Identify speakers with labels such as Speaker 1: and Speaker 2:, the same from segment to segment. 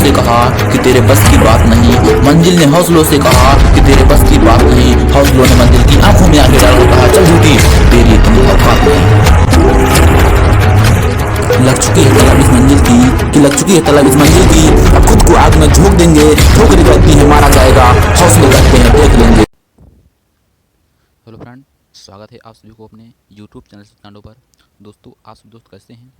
Speaker 1: से कहा कि तेरे बस की बात नहीं, मंजिल ने हौसलों से कहा कि तेरे बस की बात नहीं, हौसलों ने मंजिल की आंखों में आंखें डाल कर कहा चल झूठी, तेरी इतनी औकात नहीं। लग चुकी है तलब इस मंजिल की, कि लग चुकी है तलब इस मंजिल की, अब खुद को आग में झोंक देंगे, ठोकरें लगती है मारा जाएगा, हौसले करते हैं देख लेंगे।
Speaker 2: हेलो फ्रेंड, स्वागत है आप सभी को अपने यूट्यूब चैनल चैनलों पर। दोस्तों, आप सभी दोस्त कैसे हैं?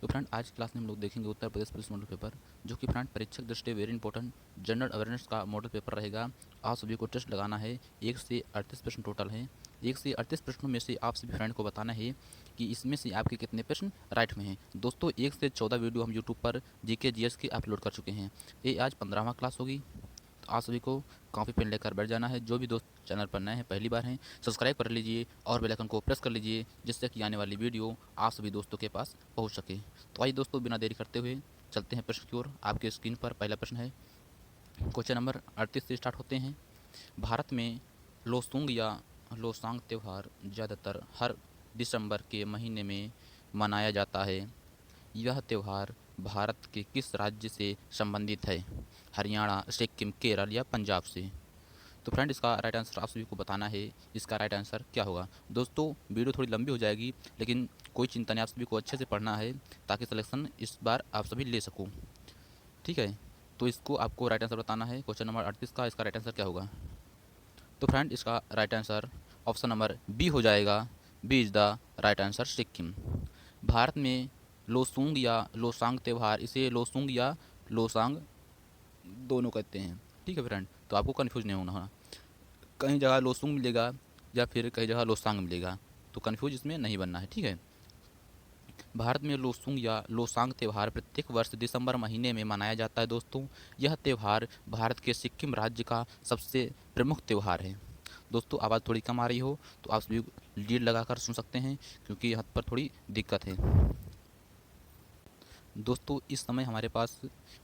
Speaker 2: तो फ्रेंड, आज की क्लास में हम लोग देखेंगे Uttar Pradesh police model paper, जो कि फ्रेंड परीक्षक दृष्टि वेरी इंपॉर्टेंट जनरल अवेयरनेस का मॉडल पेपर रहेगा। आप सभी को टेस्ट लगाना है। 1 से 38 प्रश्न टोटल हैं। 1 से 38 प्रश्नों में से आप सभी फ्रेंड को बताना है कि इसमें से आपके कितने प्रश्न राइट में हैं। दोस्तों, 1 से 14 वीडियो हम यूट्यूब पर जीके जीएस की अपलोड कर चुके हैं। ये आज 15वां क्लास होगी। तो आप सभी को कॉपी पेन लेकर बैठ जाना है। जो भी दोस्त चैनल पर नए हैं, पहली बार हैं, सब्सक्राइब कर लीजिए और बेल आइकन को प्रेस कर लीजिए, जिससे कि आने वाली वीडियो आप सभी दोस्तों के पास पहुंच सके। तो आइए दोस्तों, बिना देरी करते हुए चलते हैं प्रश्न की ओर। आपके स्क्रीन पर पहला प्रश्न है। क्वेश्चन नंबर 38 से स्टार्ट होते हैं। भारत में लोसूंग या लोसांग त्यौहार ज़्यादातर हर दिसंबर के महीने में मनाया जाता है। यह त्यौहार भारत के किस राज्य से संबंधित है? हरियाणा, सिक्किम, केरल या पंजाब से? तो फ्रेंड, इसका राइट आंसर आप सभी को बताना है। इसका राइट आंसर क्या होगा? दोस्तों, वीडियो थोड़ी लंबी हो जाएगी, लेकिन कोई चिंता नहीं, आप सभी को अच्छे से पढ़ना है ताकि सिलेक्शन इस बार आप सभी ले सको। ठीक है, तो इसको आपको राइट आंसर बताना है। क्वेश्चन नंबर 38 का इसका राइट आंसर क्या होगा? तो फ्रेंड, इसका right answer option number B हो जाएगा। B is the right answer, Sikkim. Bharat में लोसूंग या लोसांग त्यौहार, इसे लोसूंग या लोसांग दोनों कहते हैं। ठीक है फ्रेंड, तो आपको कन्फ्यूज नहीं होना है। कहीं जगह लोसूंग मिलेगा या फिर कहीं जगह लोसांग मिलेगा, तो कन्फ्यूज इसमें नहीं बनना है। ठीक है, भारत में लोसूंग या लोसांग त्यौहार प्रत्येक वर्ष दिसंबर महीने में मनाया जाता है। दोस्तों, यह त्यौहार भारत के सिक्किम राज्य का सबसे प्रमुख त्यौहार है। दोस्तों, आवाज़ थोड़ी कम आ रही हो तो आप सभी लीड लगाकर सुन सकते हैं, क्योंकि यहाँ पर थोड़ी दिक्कत है। दोस्तों, इस समय हमारे पास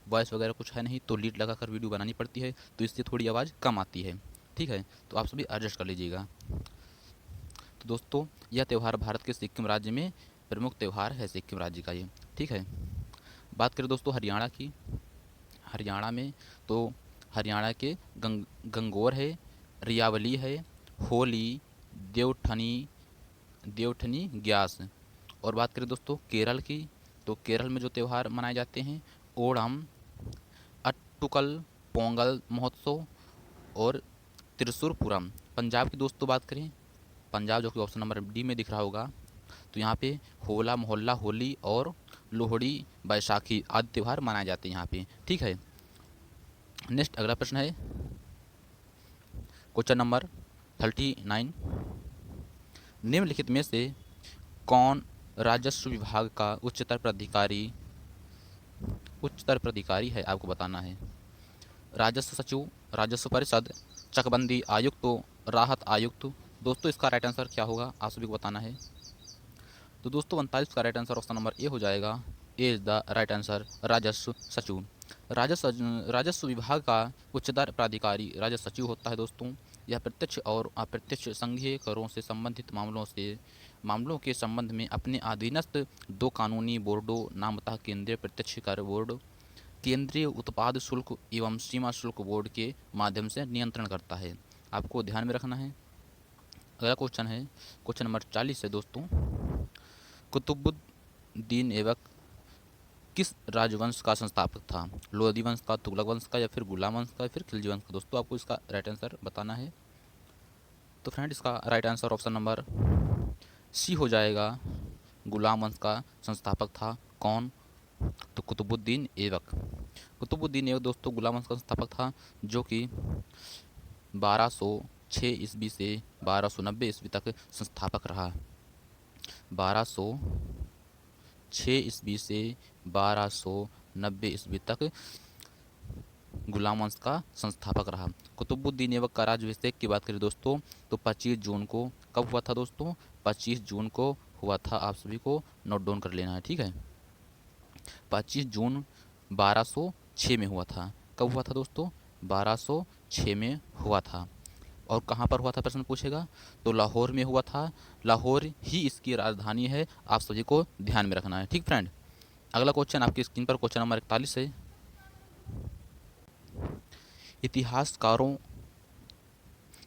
Speaker 2: वॉइस वगैरह कुछ है नहीं, तो लीड लगाकर वीडियो बनानी पड़ती है, तो इससे थोड़ी आवाज़ कम आती है। ठीक है, तो आप सभी एडजस्ट कर लीजिएगा। तो दोस्तों, यह त्यौहार भारत के सिक्किम राज्य में प्रमुख त्यौहार है, सिक्किम राज्य का ये। ठीक है, बात करें दोस्तों हरियाणा की। हरियाणा में तो हरियाणा के गंगोर है, रियावली है, होली, देवठनी देवठनी ग्यास। और बात करें दोस्तों केरल की, तो केरल में जो त्यौहार मनाए जाते हैं, ओणम, अट्टुकल, पोंगल महोत्सव और त्रिशूरपुरम। पंजाब की दोस्तों बात करें, पंजाब जो कि ऑप्शन नंबर डी में दिख रहा होगा, तो यहाँ पे होला मोहल्ला, होली और लोहड़ी, बैसाखी आदि त्यौहार मनाए जाते हैं यहाँ पे। ठीक है, नेक्स्ट अगला प्रश्न है क्वेश्चन नंबर 39। निम्नलिखित में से कौन राजस्व विभाग का उच्चतर प्राधिकारी है? आपको बताना है। राजस्व सचिव, राजस्व परिषद, चकबंदी आयुक्त, राहत आयुक्त। दोस्तों, इसका राइट आंसर क्या होगा? आप सभी को बताना है। तो दोस्तों, 39 का राइट आंसर ऑप्शन नंबर ए हो जाएगा। A is the right answer, राजस्व सचिव। राजस्व विभाग का उच्चतर प्राधिकारी राजस्व सचिव होता है। दोस्तों, यह प्रत्यक्ष और अप्रत्यक्ष संघीय करों से संबंधित मामलों के संबंध में अपने अधीनस्थ 2 कानूनी बोर्डों, नामतः केंद्रीय प्रत्यक्ष कर बोर्ड, केंद्रीय उत्पाद शुल्क एवं सीमा शुल्क बोर्ड के माध्यम से नियंत्रण करता है। आपको ध्यान में रखना है। अगला क्वेश्चन है क्वेश्चन नंबर 40 है दोस्तों। कुतुबुद्दीन ऐबक किस राजवंश का संस्थापक था? लोधी वंश का, तुगलक वंश का, या फिर गुलाम वंश का, या फिर खिलजी वंश का? दोस्तों, आपको इसका राइट आंसर बताना है। तो फ्रेंड, इसका right answer option number C हो जाएगा। गुलाम वंश का संस्थापक था कौन? तो कुतुबुद्दीन ऐबक। कुतुबुद्दीन ऐबक दोस्तों गुलाम वंश का संस्थापक था, जो कि 1206 ईस्वी से 1290 ईस्वी तक संस्थापक रहा। 1206 ईस्वी से 1290 ईस्वी तक गुलाम वंश का संस्थापक रहा। कुतुबुद्दीन ऐबक का राज्याभिषेक की बात करें दोस्तों, तो 25 जून को कब हुआ था दोस्तों? 25 जून को हुआ था। आप सभी को नोट डाउन कर लेना है। ठीक है, 25 जून 1206 में हुआ था। कब हुआ था दोस्तों? 1206 में हुआ था। और कहाँ पर हुआ था प्रश्न पूछेगा, तो लाहौर में हुआ था। लाहौर ही इसकी राजधानी है, आप सभी को ध्यान में रखना है। ठीक फ्रेंड, अगला क्वेश्चन आपकी स्क्रीन पर क्वेश्चन नंबर 41 है। इतिहासकारों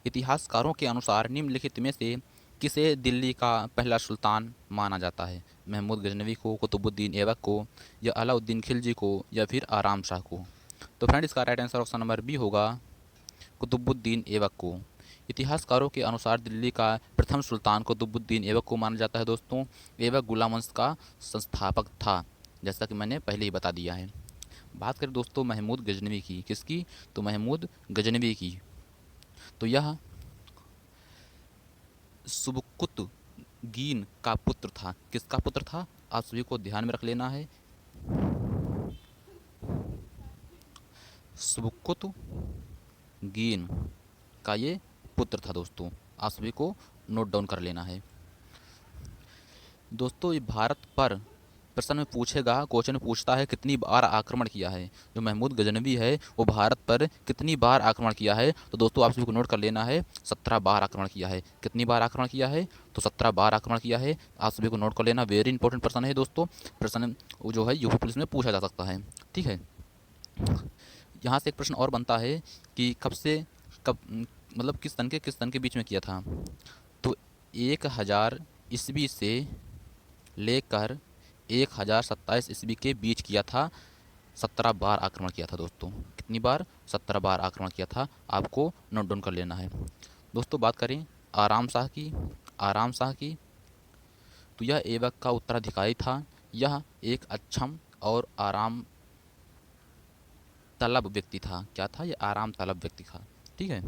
Speaker 2: इतिहासकारों के अनुसार निम्नलिखित में से किसे दिल्ली का पहला सुल्तान माना जाता है? महमूद गजनवी को, कुतुबुद्दीन ऐबक को, या अलाउद्दीन खिलजी को, या फिर आराम शाह को? तो फ्रेंड इसका right answer option number B होगा, कुतुबुद्दीन ऐबक को। इतिहासकारों के अनुसार दिल्ली का प्रथम सुल्तान कुतुबुद्दीन ऐबक को माना जाता है दोस्तों। ऐबक गुलाम वंश का संस्थापक था, जैसा कि मैंने पहले ही बता दिया है। बात करें दोस्तों महमूद गजनवी की, किसकी? तो महमूद गजनवी की। तो यह सुबकुतगीन का पुत्र था। किसका पुत्र था? आप सभी को ध्यान में रख लेना है। सुबकुतगीन का ये पुत्र था दोस्तों, आप सभी को नोट डाउन कर लेना है। दोस्तों ये भारत पर प्रश्न में पूछेगा, क्वेश्चन पूछता है कितनी बार आक्रमण किया है। जो महमूद गजनवी है वो भारत पर कितनी बार आक्रमण किया है? तो दोस्तों आप सभी को नोट कर लेना है, 17 बार आक्रमण किया है। कितनी बार आक्रमण किया है? तो 17 बार आक्रमण किया है। आप सभी को नोट कर लेना, वेरी इंपॉर्टेंट प्रश्न है दोस्तों। प्रश्न जो है यूपी पुलिस में पूछा जा सकता है, ठीक है। यहाँ से एक प्रश्न और बनता है कि कब मतलब किस सन के बीच में किया था? तो 1000 ईस्वी से लेकर 1027 ईस्वी के बीच किया था। 17 बार आक्रमण किया था दोस्तों। कितनी बार? 17 बार आक्रमण किया था। आपको नोट डाउन कर लेना है दोस्तों। बात करें आराम शाह की, तो यह ऐबक का उत्तराधिकारी था। यह एक अक्षम और आराम तलब व्यक्ति था। क्या था? यह आराम तलब व्यक्ति था, ठीक है।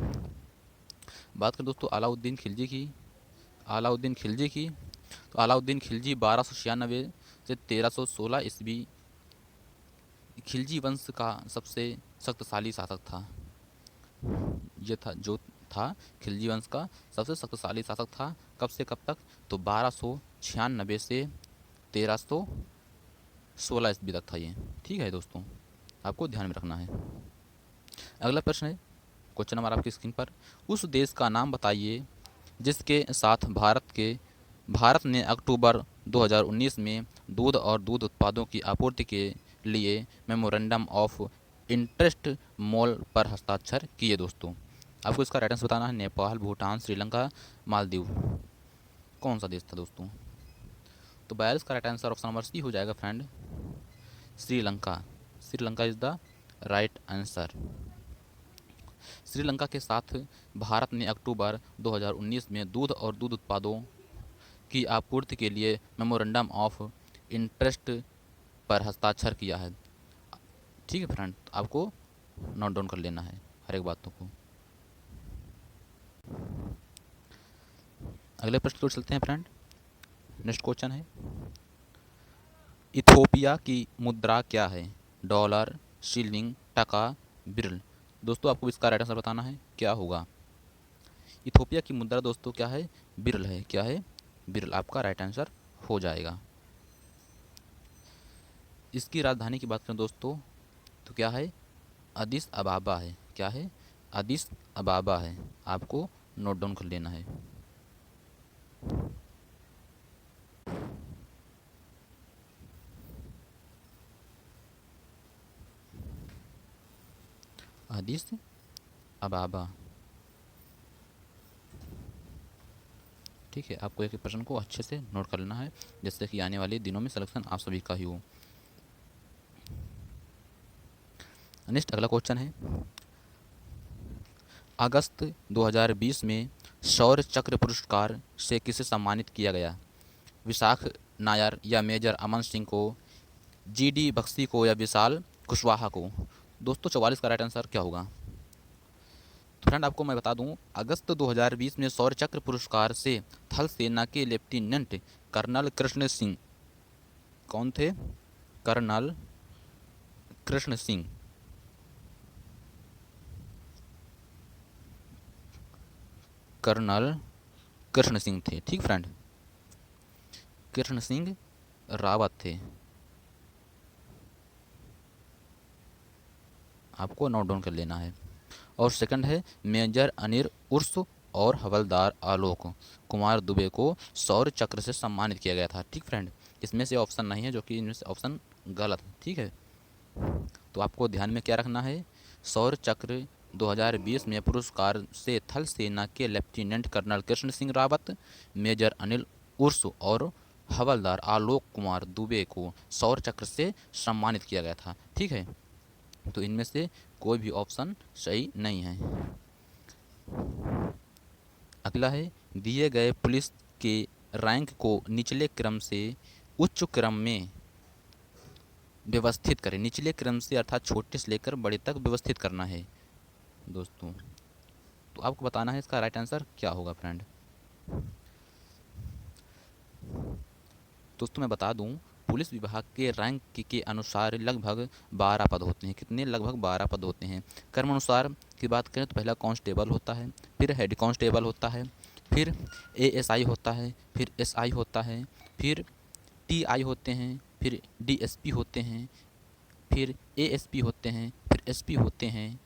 Speaker 2: बात करें दोस्तों अलाउद्दीन खिलजी की, तो अलाउद्दीन खिलजी 1296 से 1316 ईस्वी खिलजी वंश का सबसे शक्तिशाली शासक था। खिलजी वंश का सबसे शक्तिशाली शासक था। कब से कब तक? तो 1296 से 1316 ईस्वी तक था ये, ठीक है दोस्तों, आपको ध्यान में रखना है। अगला प्रश्न है, क्वेश्चन नंबर आपकी स्क्रीन पर। उस देश का नाम बताइए जिसके साथ भारत ने अक्टूबर 2019 में दूध और दूध उत्पादों की आपूर्ति के लिए मेमोरेंडम ऑफ इंटरेस्ट मोल पर हस्ताक्षर किए दोस्तों। आपको इसका राइट आंसर बताना है। नेपाल, भूटान, श्रीलंका, मालदीव। कौन सा देश था दोस्तों? तो 42 का right answer option number C हो जाएगा friend, Sri Lanka. Sri Lanka is the right answer. Sri Lanka के साथ भारत ने अक्टूबर 2019 में दूध और दूध उत्पादों की आपूर्ति के लिए मेमोरेंडम ऑफ इंटरेस्ट पर हस्ताक्षर किया है, ठीक है फ्रेंड। आपको नोट डाउन कर लेना है हर एक बातों को। अगले प्रश्न को चलते हैं फ्रेंड। नेक्स्ट क्वेश्चन है, इथोपिया की मुद्रा क्या है? डॉलर, शिलिंग, टका, बिरल। दोस्तों आपको इसका राइट आंसर बताना है, क्या होगा? इथोपिया की मुद्रा दोस्तों क्या है? बिरल है। क्या है? बिरल आपका राइट आंसर हो जाएगा। इसकी राजधानी की बात करें दोस्तों तो क्या है? अदिस अबाबा है। क्या है? अदिस अबाबा है। आपको नोट डाउन कर लेना है। अदिस अबाबा, ठीक है। आपको एक प्रश्न को अच्छे से नोट कर लेना है, जिससे कि आने वाले दिनों में सिलेक्शन आप सभी का ही हो। नेक्स्ट अगला क्वेश्चन है, अगस्त 2020 में शौर्य चक्र पुरस्कार से किसे सम्मानित किया गया? विशाख नायर या मेजर अमन सिंह को, जीडी बख्शी को, या विशाल कुशवाहा को? दोस्तों 44 का राइट आंसर क्या होगा? तो फ्रेंड आपको मैं बता दूं, अगस्त 2020 में शौर्य चक्र पुरस्कार से थल सेना के लेफ्टिनेंट कर्नल कृष्ण सिंह, कौन थे? कर्नल कृष्ण सिंह, कर्नल कृष्ण सिंह थे, ठीक फ्रेंड। कृष्ण सिंह रावत थे। आपको नोट डाउन कर लेना है। और सेकंड है मेजर अनिल उर्स और हवलदार आलोक कुमार दुबे को शौर्य चक्र से सम्मानित किया गया था, ठीक फ्रेंड। इसमें से ऑप्शन नहीं है, जो कि इनमें से ऑप्शन गलत है, ठीक है। तो आपको ध्यान में क्या रखना है? शौर्य चक्र 2020 में पुरस्कार से थल सेना के lieutenant colonel Krishna Singh Rawat, major Anil Urs और हवलदार आलोक कुमार दुबे को शौर्य चक्र से सम्मानित किया गया था। ठीक है, तो इनमें से कोई भी ऑप्शन सही नहीं है। अगला है, दिए गए पुलिस के रैंक को निचले क्रम से उच्च क्रम में व्यवस्थित करें। निचले क्रम से अर्थात छोटे से लेकर बड़े तक व्यवस्थित करना है दोस्तों। तो आपको बताना है इसका राइट आंसर क्या होगा फ्रेंड। दोस्तों मैं बता दूं, पुलिस विभाग के रैंक के अनुसार लगभग 12 पद होते हैं। कितने? लगभग 12 पद होते हैं। क्रम अनुसार की बात करें तो पहला कांस्टेबल होता है, फिर हेड कांस्टेबल होता है, फिर एएसआई होता है, फिर एसआई होता है, फिर टीआई होते हैं, फिर डीएसपी होते हैं, फिर एएसपी होते हैं, फिर एसपी होते हैं,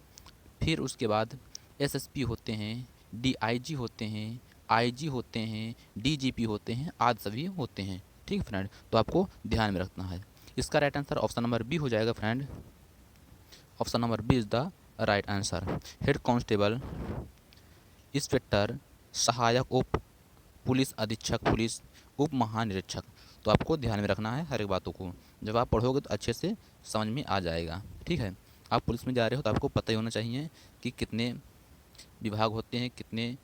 Speaker 2: फिर उसके बाद एसएसपी होते हैं, डीआईजी होते हैं, आईजी होते हैं, डीजीपी होते हैं, आदि सभी होते हैं। ठीक है फ्रेंड, तो आपको ध्यान में रखना है। इसका right answer option number B हो जाएगा friend. Option number B is the right answer. Head constable, inspector, सहायक उप पुलिस अधीक्षक पुलिस, उप महानिरीक्षक। तो आपको ध्यान में रखना है हर एक बातों को। जब आप पढ़ोगे तो अच्छे से समझ में आ जाएगा। ठीक है, आप पुलिस में जा रहे हो तो आपको पता ही होना चाहिए कि कितने विभाग होते हैं, कितने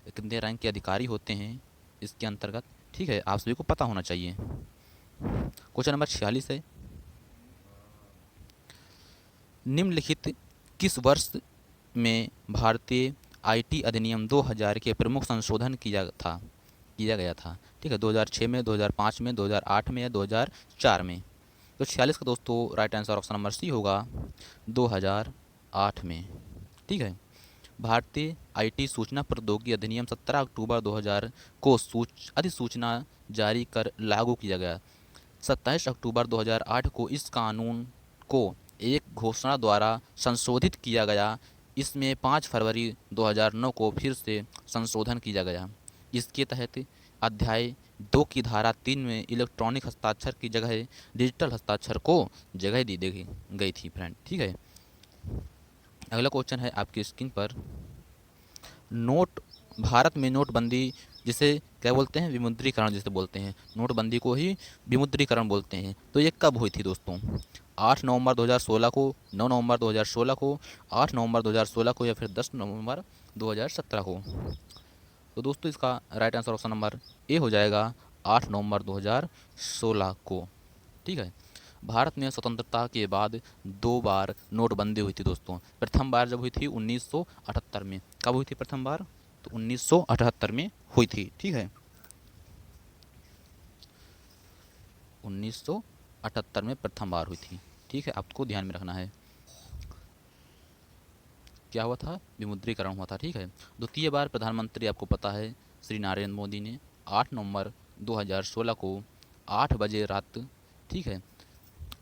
Speaker 2: कितने रैंक के अधिकारी होते हैं इसके अंतर्गत। ठीक है, आप सभी को पता होना चाहिए। क्वेश्चन नंबर 46 है, निम्नलिखित किस वर्ष में भारतीय आईटी अधिनियम 2000 के प्रमुख संशोधन किया गया था? ठीक है, 2006 में, 2005 में, 2008 में या 2004 में? तो 46 का दोस्तों right answer option number C होगा, 2008 में। ठीक है, भारतीय आईटी सूचना प्रौद्योगिकी अधिनियम 17 अक्टूबर 2000 को अधिसूचना जारी कर लागू किया गया। 27 अक्टूबर 2008 को इस कानून को एक घोषणा द्वारा संशोधित किया गया। इसमें 5 फरवरी 2009 को फिर से संशोधन किया गया। इसके तहत अध्याय 2 की धारा 3 में इलेक्ट्रॉनिक हस्ताक्षर की जगह डिजिटल हस्ताक्षर को जगह दी गई थी फ्रेंड। ठीक है, अगला क्वेश्चन है आपकी स्क्रीन पर, भारत में नोटबंदी जिसे क्या बोलते हैं? विमुद्रीकरण जिसे बोलते हैं, नोटबंदी को ही विमुद्रीकरण बोलते हैं। तो ये कब हुई थी दोस्तों? 8 नवंबर 2016 को, 9 नवंबर 2016 को, 8 नवंबर 2016 को या फिर 10 नवंबर 2017 को? तो दोस्तों इसका राइट आंसर ऑप्शन नंबर ए हो जाएगा, 8 नवंबर 2016 को। ठीक है, भारत में स्वतंत्रता के बाद 2 बार नोटबंदी हुई थी दोस्तों। प्रथम बार जब हुई थी 1978 में। कब हुई थी प्रथम बार? तो 1978 में हुई थी। ठीक है, 1978 में प्रथम बार हुई थी। ठीक है, आपको ध्यान में रखना है। क्या हुआ था? विमुद्रीकरण हुआ था। ठीक है, द्वितीय बार प्रधानमंत्री आपको पता है श्री नरेंद्र मोदी ने 8 नवंबर 2016 को 8 बजे रात, ठीक है,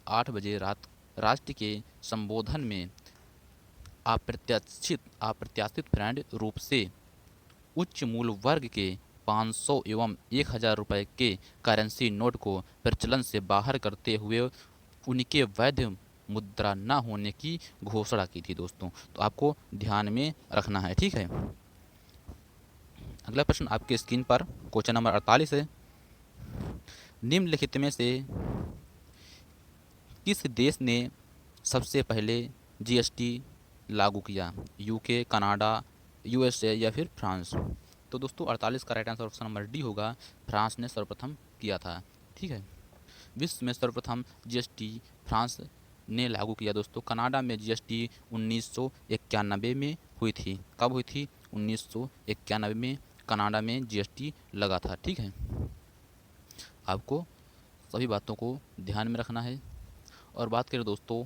Speaker 2: 8 बजे रात राष्ट्र के संबोधन में अप्रत्याशित फ्रेंड रूप से उच्च मूल्य वर्ग के 500 एवं 1000 रुपये के करेंसी नोट को प्रचलन से बाहर करते हुए उनके वैध मुद्रा न होने की घोषणा की थी दोस्तों। तो आपको ध्यान में रखना है। ठीक है, अगला प्रश्न आपके स्क्रीन पर क्वेश्चन नंबर 48 है, निम्नलिखित में से किस देश ने सबसे पहले जीएसटी लागू किया? यूके, कनाडा, यूएसए या फिर फ्रांस? तो दोस्तों 48 का right answer option number D होगा, फ्रांस ने सर्वप्रथम किया था। ठीक है, विश्व में सर्वप्रथम जीएसटी फ्रांस ने लागू किया दोस्तों। कनाडा में जीएसटी 1991 में हुई थी। कब हुई थी? 1991 में कनाडा में जीएसटी लगा था। ठीक है, आपको सभी बातों को ध्यान में रखना है। और बात करें दोस्तों,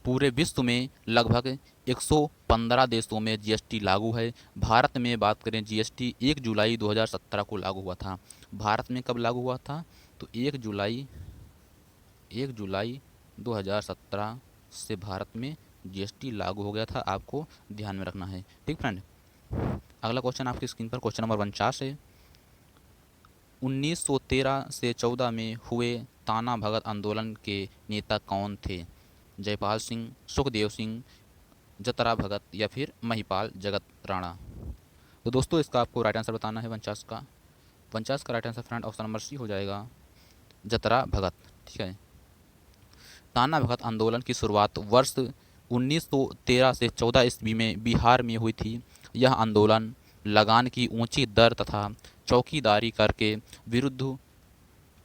Speaker 2: पूरे विश्व में लगभग 115 देशों में जीएसटी लागू है। भारत में बात करें, जीएसटी 1 जुलाई 2017 को लागू हुआ था। भारत में कब लागू हुआ था? तो 1 जुलाई 2017 से भारत में जीएसटी लागू हो गया था। आपको ध्यान में रखना है। ठीक फ्रेंड, अगला क्वेश्चन आपकी स्क्रीन पर क्वेश्चन नंबर 49 है, 1913 से 14 में हुए ताना भगत आंदोलन के नेता कौन थे? जयपाल सिंह, सुखदेव सिंह, जतरा भगत या फिर महिपाल जगत राणा। तो दोस्तों इसका आपको राइट आंसर बताना है 49 का। 49 का right answer friend option number C हो जाएगा, जतरा भगत। ठीक है। ताना भगत आंदोलन की शुरुआत वर्ष 1913 से 14 ईस्वी में बिहार में हुई थी। यह आंदोलन लगान की ऊंची दर तथा चौकीदारी करके विरुद्ध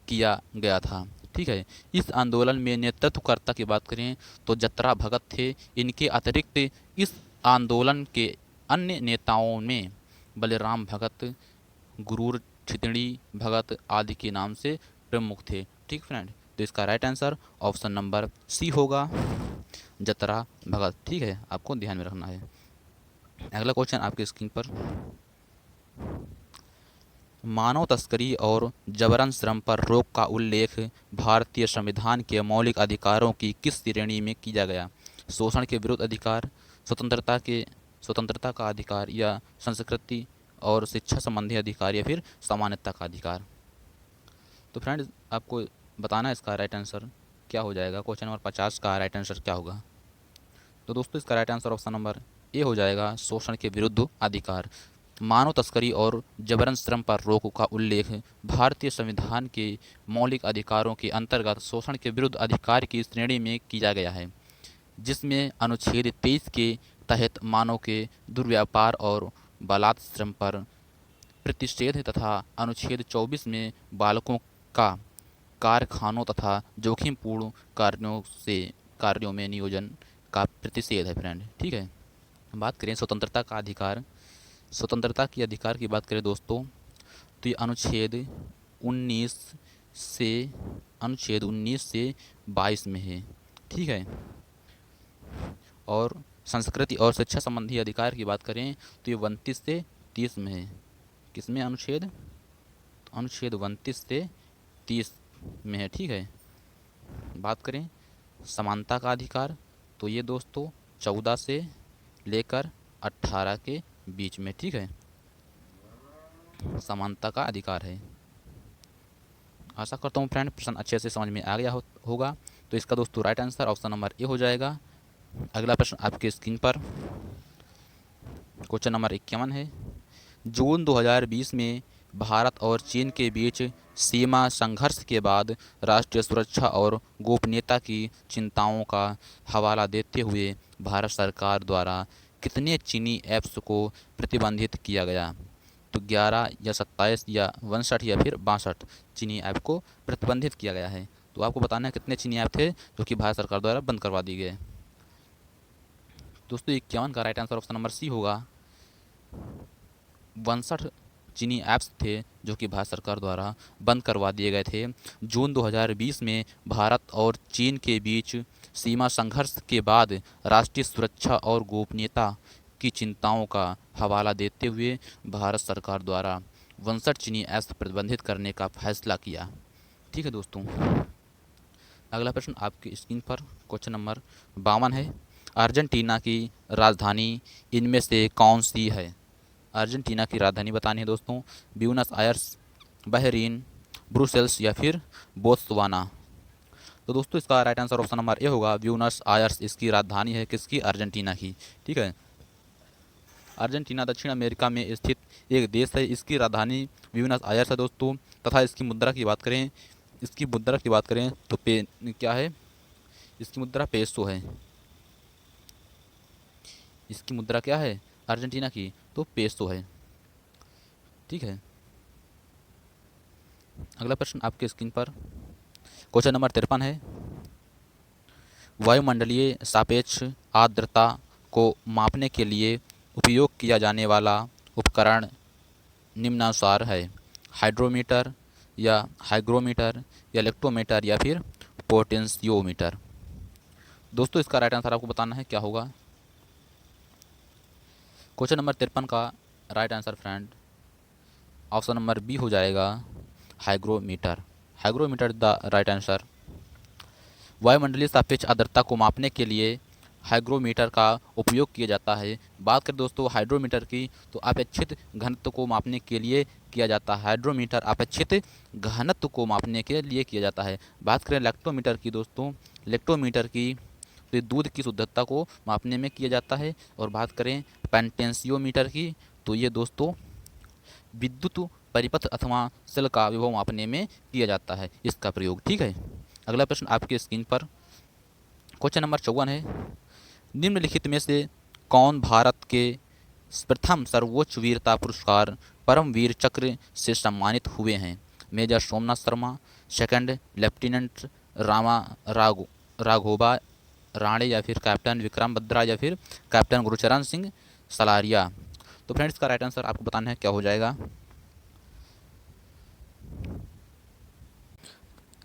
Speaker 2: किया गया था। ठीक है। इस आंदोलन में नेतृत्वकर्ता की बात करें तो जतरा भगत थे। इनके अतिरिक्त इस आंदोलन के अन्य नेताओं में बलिराम भगत, गुरूर छितड़ी भगत आदि के नाम से प्रमुख थे। ठीक फ्रेंड, तो इसका right answer option number C होगा, जतरा भगत। ठीक है, आपको ध्यान में रखना है। अगला क्वेश्चन आपके स्क्रीन पर, मानव तस्करी और जबरन श्रम पर रोक का उल्लेख भारतीय संविधान के मौलिक अधिकारों की किस श्रेणी में किया गया? शोषण के विरुद्ध अधिकार, स्वतंत्रता का अधिकार, या संस्कृति और शिक्षा संबंधी अधिकार, या फिर समानता का अधिकार? तो फ्रेंड्स आपको बताना है इसका राइट आंसर क्या हो जाएगा। क्वेश्चन नंबर 50 का राइट आंसर क्या होगा? तो दोस्तों इसका राइट आंसर ऑप्शन नंबर ए हो जाएगा, शोषण के विरुद्ध अधिकार। मानव तस्करी और जबरन श्रम पर रोक का उल्लेख भारतीय संविधान के मौलिक अधिकारों के अंतर्गत शोषण के विरुद्ध अधिकार की श्रेणी में किया गया है, जिसमें अनुच्छेद 23 के तहत मानव के दुर्व्यापार और बालात श्रम पर प्रतिषेध तथा अनुच्छेद 24 में बालकों का कारखानों तथा जोखिमपूर्ण कार्यों में नियोजन का प्रतिषेध है फ्रेंड। ठीक है। बात करें स्वतंत्रता का अधिकार, स्वतंत्रता के अधिकार की बात करें दोस्तों, तो ये अनुच्छेद 19 से 22 में है। ठीक है। और संस्कृति और शिक्षा संबंधी अधिकार की बात करें तो ये 29 से 30 में है। किसमें अनुच्छेद? अनुच्छेद 29 से 30 में है। ठीक है। बात करें समानता का अधिकार तो ये दोस्तों 14 से लेकर 18 के बीच में। ठीक है, समानता का अधिकार है। आशा करता हूँ फ्रेंड प्रश्न अच्छे से समझ में आ गया होगा। तो इसका दोस्तों राइट आंसर ऑप्शन नंबर ए हो जाएगा। अगला प्रश्न आपके स्क्रीन पर क्वेश्चन नंबर 51 है। जून 2020 में भारत और चीन के बीच सीमा संघर्ष के बाद राष्ट्रीय सुरक्षा और गोपनीयता की चिंताओं का हवाला देते हुए भारत सरकार द्वारा कितने चीनी ऐप्स को प्रतिबंधित किया गया? तो 11 या 27 या 62 या फिर 62 चीनी ऐप को प्रतिबंधित किया गया है। तो आपको बताना है कितने चीनी ऐप थे जो कि भारत सरकार द्वारा बंद करवा दिए गए। दोस्तों 51 का right answer option number C होगा, 62 चीनी ऐप्स थे जो कि भारत सरकार द्वारा बंद करवा दिए गए थे। जून 2020 में भारत और चीन के बीच सीमा संघर्ष के बाद राष्ट्रीय सुरक्षा और गोपनीयता की चिंताओं का हवाला देते हुए भारत सरकार द्वारा 62 चीनी ऐप्स प्रतिबंधित करने का फैसला किया। ठीक है दोस्तों। अगला प्रश्न आपकी स्क्रीन पर क्वेश्चन नंबर 52 है। अर्जेंटीना की राजधानी इनमें से कौन सी है? अर्जेंटीना की राजधानी बतानी है दोस्तों, ब्यूनस आयर्स, बहरीन, ब्रुसेल्स, या फिर बोत्सवाना? तो दोस्तों इसका राइट आंसर ऑप्शन नंबर ए होगा, ब्यूनस आयर्स इसकी राजधानी है। किसकी? अर्जेंटीना की। ठीक है। अर्जेंटीना दक्षिण अमेरिका में स्थित एक देश है। इसकी राजधानी ब्यूनस आयर्स है दोस्तों। तथा इसकी मुद्रा की बात करें तो क्या है? इसकी मुद्रा पेसो है। इसकी मुद्रा क्या है अर्जेंटीना की? तो पेसो है। ठीक है। अगला प्रश्न आपके स्क्रीन पर क्वेश्चन नंबर 53 है। वायुमंडलीय सापेक्ष आर्द्रता को मापने के लिए उपयोग किया जाने वाला उपकरण निम्नानुसार है? हाइड्रोमीटर, या हाइग्रोमीटर, या इलेक्ट्रोमीटर, या फिर पोटेंशियोमीटर? दोस्तों इसका राइट आंसर आपको बताना है क्या होगा। क्वेश्चन नंबर 53 का right answer friend option number B हो जाएगा, hygrometer. Hygrometer the right answer. वायुमंडलीय सापेक्ष आर्द्रता को मापने के लिए हाइग्रोमीटर का उपयोग किया जाता है। बात करें दोस्तों हाइड्रोमीटर की तो अपेक्षित घनत्व को मापने के लिए किया जाता है। हाइड्रोमीटर अपेक्षित घनत्व को मापने के लिए किया जाता है। बात करें इलेक्ट्रोमीटर की दोस्तों, इलेक्ट्रोमीटर की तो ये दूध की शुद्धता को मापने में किया जाता है। और बात करें पेंटेंशियोमीटर की, तो ये दोस्तों विद्युत परिपथ अथवा सेल का विभव मापने में किया जाता है इसका प्रयोग। ठीक है, अगला प्रश्न आपके स्क्रीन पर क्वेश्चन नंबर 54 है, निम्नलिखित में से कौन भारत के प्रथम सर्वोच्च वीरता पुरस्कार परमवीर चक्र से सम्मानित हुए हैं? Major Somnath Sharma, second lieutenant Raghoba Rane, या फिर कैप्टन विक्रम बत्रा, या फिर कैप्टन गुरचरण सिंह सलारिया। तो फ्रेंड्स, का राइट आंसर आपको बताना है क्या हो जाएगा।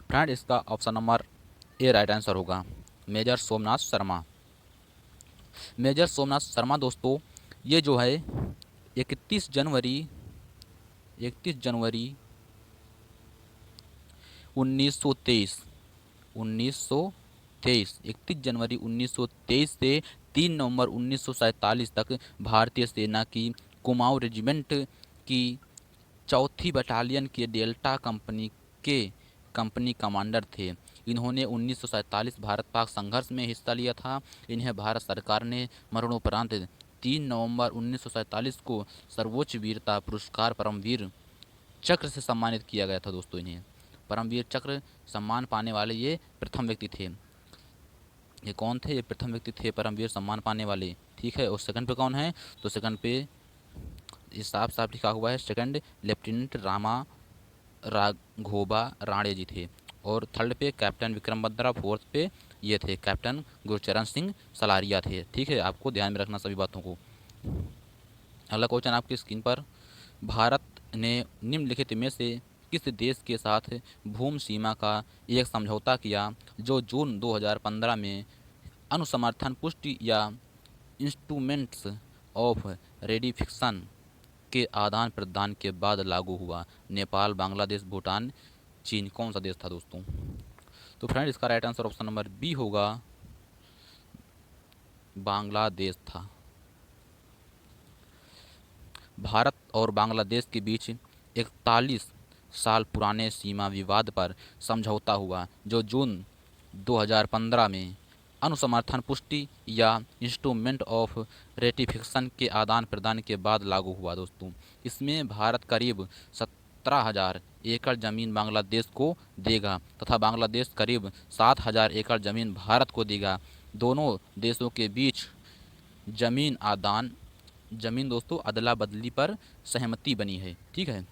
Speaker 2: फ्रेंड, इसका ऑप्शन नंबर ए राइट आंसर होगा, मेजर सोमनाथ शर्मा। मेजर सोमनाथ शर्मा दोस्तों, ये जो है 31 जनवरी 1923 31 जनवरी 1923 से 3 नवंबर 1947 तक भारतीय सेना की कुमाऊं रेजिमेंट की चौथी बटालियन के डेल्टा कंपनी कमांडर थे। इन्होंने 1947 भारत पाक संघर्ष में हिस्सा लिया था। इन्हें भारत सरकार ने मरणोपरांत 3 नवंबर 1947 को सर्वोच्च वीरता पुरस्कार परमवीर चक्र से सम्मानित किया गया था दोस्तों। इन्हें परमवीर चक्र सम्मान पाने वाले ये प्रथम व्यक्ति थे। ये कौन थे? ये प्रथम व्यक्ति थे परमवीर सम्मान पाने वाले। ठीक है, और सेकंड पे कौन है? तो सेकंड पे ये साफ साफ लिखा हुआ है, सेकंड लेफ्टिनेंट राघोबा राणे जी थे। और थर्ड पे कैप्टन विक्रम बत्रा, फोर्थ पे ये थे कैप्टन गुरचरण सिंह सलारिया थे। ठीक है, आपको ध्यान में रखना सभी बातों को। अगला क्वेश्चन आपकी स्क्रीन पर, भारत ने निम्नलिखित में से किस देश के साथ भूमि सीमा का एक समझौता किया जो जून 2015 में अनुसमर्थन पुष्टि या इंस्ट्रूमेंट्स ऑफ रेडिफिक्सन के आदान प्रदान के बाद लागू हुआ? नेपाल, बांग्लादेश, भूटान, चीन। कौन सा देश था दोस्तों? तो फ्रेंड, इसका right answer option number B होगा, बांग्लादेश था। भारत और बांग्लादेश के बीच 41 साल पुराने सीमा विवाद पर समझौता हुआ जो जून 2015 में अनुसमर्थन पुष्टि या इंस्ट्रूमेंट ऑफ रेटिफिकेशन के आदान प्रदान के बाद लागू हुआ दोस्तों। इसमें भारत करीब 17,000 एकड़ ज़मीन बांग्लादेश को देगा तथा बांग्लादेश करीब 7,000 एकड़ ज़मीन भारत को देगा। दोनों देशों के बीच जमीन दोस्तों अदला बदली पर सहमति बनी है। ठीक है,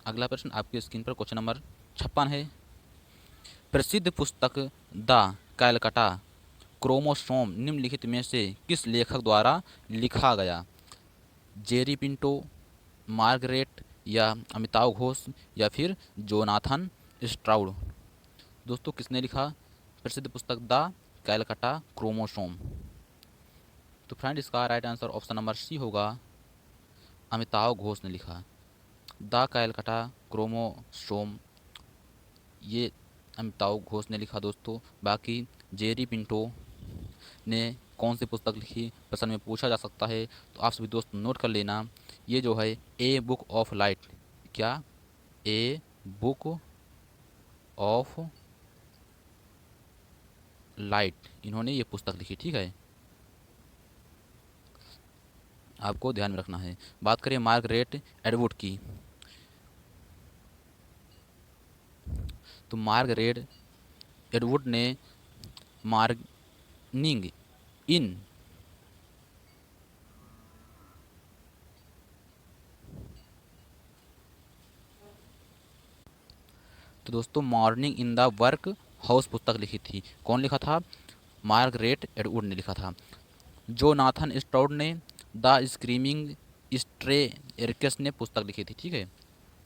Speaker 2: अगला प्रश्न आपके स्क्रीन पर क्वेश्चन नंबर 56 है, प्रसिद्ध पुस्तक द कैलकटा क्रोमोसोम निम्नलिखित में से किस लेखक द्वारा लिखा गया? जेरी पिंटो, मार्गरेट, या अमिताव घोष, या फिर जोनाथन स्ट्राउड। दोस्तों, किसने लिखा प्रसिद्ध पुस्तक द कैलकटा क्रोमोसोम? तो फ्रेंड, इसका right answer option number C होगा, अमिताव घोष ने लिखा। द कैलकटा क्रोमोसोम ये अमिताव घोष ने लिखा दोस्तों। बाकी जेरी पिंटो ने कौन सी पुस्तक लिखी, प्रश्न में पूछा जा सकता है, तो आप सभी दोस्त नोट कर लेना। ये जो है ए बुक ऑफ लाइट, क्या? ए बुक ऑफ लाइट, इन्होंने ये पुस्तक लिखी। ठीक है, आपको ध्यान में रखना है। बात करें मार्गरेट एडवुड की, तो मार्गरेट एडवुड ने मॉर्निंग इन तो दोस्तों morning in the work house पुस्तक लिखी थी। कौन लिखा था? मार्गरेट एडवुड ने लिखा था। जोनाथन स्ट्राउड ने द स्क्रीमिंग स्ट्रे एरकेस ने पुस्तक लिखी थी। ठीक है,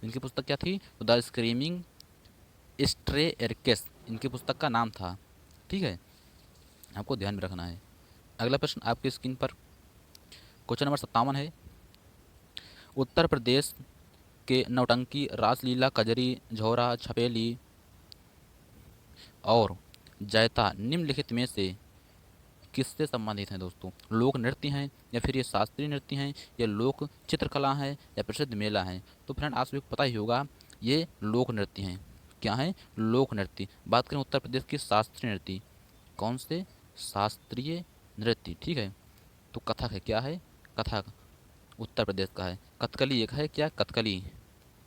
Speaker 2: इनकी पुस्तक क्या थी? द स्क्रीमिंग स्ट्रे एरकेस इनकी पुस्तक का नाम था। ठीक है, आपको ध्यान में रखना है। अगला प्रश्न आपकी स्क्रीन पर क्वेश्चन नंबर 57 है, उत्तर प्रदेश के नौटंकी, रासलीला, कजरी, झोरा, छपेली और जैता निम्नलिखित में से किससे संबंधित हैं दोस्तों? लोक नृत्य हैं, या फिर ये शास्त्रीय नृत्य हैं, या लोक चित्रकला है, या प्रसिद्ध मेला है? तो फ्रेंड, आप सभी को पता ही होगा ये लोक नृत्य हैं। क्या है? लोक नृत्य। बात करें उत्तर प्रदेश की शास्त्रीय नृत्य, कौन से शास्त्रीय नृत्य, ठीक है। तो कथक है, क्या है, कथक उत्तर प्रदेश का है। कथकली एक है, क्या, कथकली।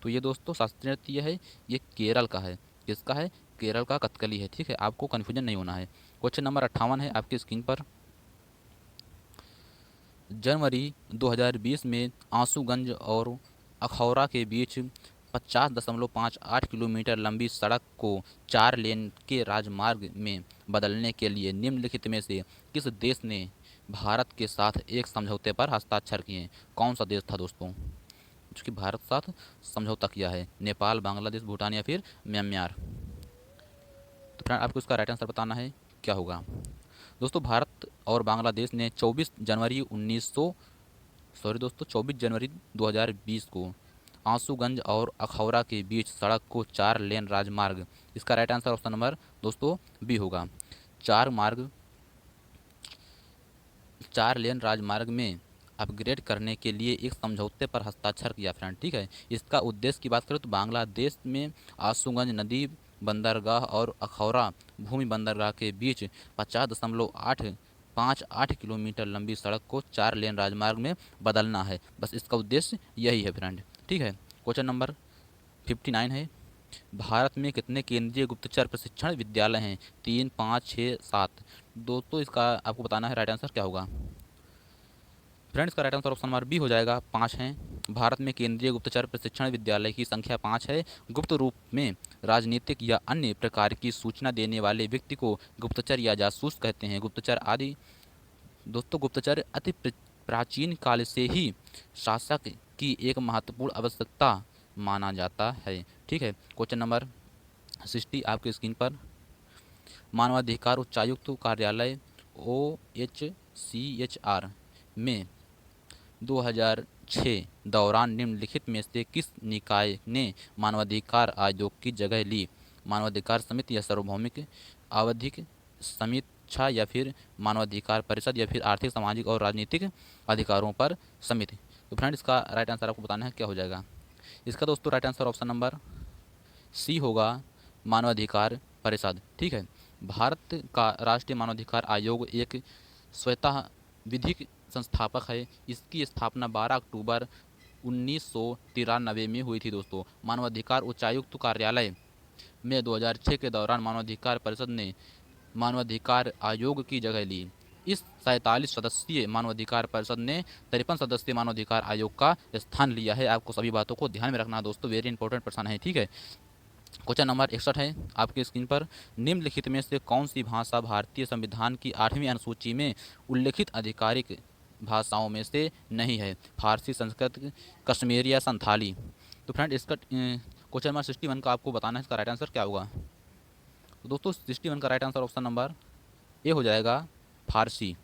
Speaker 2: तो ये दोस्तों शास्त्रीय नृत्य है, ये केरल का है। किसका है, केरल का कथकली है, ठीक है। आपको कन्फ्यूजन नहीं होना है। क्वेश्चन नंबर 58 है आपकी स्क्रीन पर। जनवरी 2020 में आंसूगंज और अखौरा के बीच 50.58 किलोमीटर लंबी सड़क को 4 लेन के राजमार्ग में बदलने के लिए निम्नलिखित में से किस देश ने भारत के साथ एक समझौते पर हस्ताक्षर किए। कौन सा देश था दोस्तों जो भारत के साथ समझौता किया है? नेपाल, बांग्लादेश, भूटान या फिर म्यांमार। तो फ्रेंड आपको इसका राइट आंसर बताना है, क्या होगा दोस्तों। भारत और बांग्लादेश ने 24 जनवरी 2020 को आंसूगंज और अखौरा के बीच सड़क को 4 लेन राजमार्ग, इसका राइट आंसर ऑप्शन नंबर दोस्तों बी होगा। 4 लेन राजमार्ग में अपग्रेड करने के लिए एक समझौते पर हस्ताक्षर किया फ्रेंड, ठीक है। इसका उद्देश्य की बात करें तो बांग्लादेश में आंसूगंज नदी बंदरगाह और अखौरा भूमि बंदरगाह के बीच 50.58 किलोमीटर लंबी सड़क को 4 लेन राजमार्ग में बदलना है। बस इसका उद्देश्य यही है फ्रेंड, ठीक है। क्वेश्चन नंबर 59 है। भारत में कितने केंद्रीय गुप्तचर प्रशिक्षण विद्यालय हैं? 3, 5, 6, 7। दोस्तों इसका आपको बताना है राइट आंसर क्या होगा। फ्रेंड्स का right answer option number B हो जाएगा, 5 हैं। भारत में केंद्रीय गुप्तचर प्रशिक्षण विद्यालय की संख्या 5 है। गुप्त रूप में राजनीतिक या अन्य प्रकार की सूचना देने वाले व्यक्ति को गुप्तचर या जासूस कहते हैं। गुप्तचर आदि दोस्तों गुप्तचर अति प्राचीन काल से ही शासक की एक महत्वपूर्ण आवश्यकता माना जाता है, ठीक है। क्वेश्चन नंबर 60 आपके स्क्रीन पर। मानवाधिकार उच्चायुक्त कार्यालय OHCHR में 2006 दौरान निम्नलिखित में से किस निकाय ने मानवाधिकार आयोग की जगह ली? मानवाधिकार समिति या सार्वभौमिक आवधिक समीक्षा या फिर मानवाधिकार परिषद या फिर आर्थिक, सामाजिक और राजनीतिक अधिकारों पर समिति। तो फ्रेंड इसका राइट आंसर आपको बताना है, क्या हो जाएगा। इसका दोस्तों right answer option number C होगा, मानवाधिकार परिषद, ठीक है। भारत का राष्ट्रीय मानवाधिकार आयोग एक स्वतः विधिक संस्थापक है। इसकी स्थापना 12 अक्टूबर 1993 में हुई थी दोस्तों। मानवाधिकार उच्चायुक्त कार्यालय में 2006 के दौरान मानवाधिकार परिषद ने मानवाधिकार आयोग की जगह ली। इस 47 सदस्यीय मानवाधिकार परिषद ने 53 सदस्यीय मानवाधिकार आयोग का स्थान लिया है। आपको सभी बातों को ध्यान में रखना दोस्तों, वेरी इंपॉर्टेंट प्रश्न है, ठीक है। क्वेश्चन नंबर 61 है आपके स्क्रीन पर। निम्नलिखित में से कौन सी भाषा भारतीय संविधान की 8वीं अनुसूची में उल्लिखित आधिकारिक भाषाओं में से नहीं है? फारसी, संस्कृत, कश्मीरी या संथाली। तो फ्रेंड इसका क्वेश्चन नंबर 61 का आपको बताना है, इसका राइट आंसर क्या होगा। तो दोस्तों 61 का राइट आंसर ऑप्शन नंबर ए हो जाएगा, फारसी।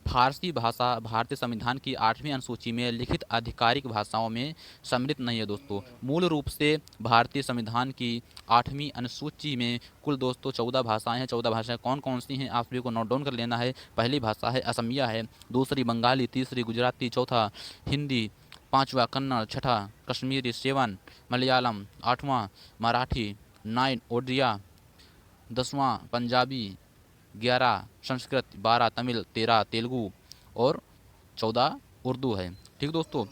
Speaker 2: फारसी भाषा भारतीय संविधान की 8वीं अनुसूची में लिखित आधिकारिक भाषाओं में सम्मिलित नहीं है दोस्तों। मूल रूप से भारतीय संविधान की 8वीं अनुसूची में कुल दोस्तों 14 भाषाएं हैं। 14 भाषाएं कौन कौन सी हैं आप सभी को नोट डाउन कर लेना है। पहली भाषा है असमिया है, दूसरी बंगाली, तीसरी गुजराती, चौथा हिंदी, पाँचवा कन्नड़, छठा कश्मीरी, 7 मलयालम, 8वां मराठी, 9 ओडिया, 10वां पंजाबी, 11 संस्कृत, 12 तमिल, 13 तेलुगु और 14 उर्दू है, ठीक दोस्तों।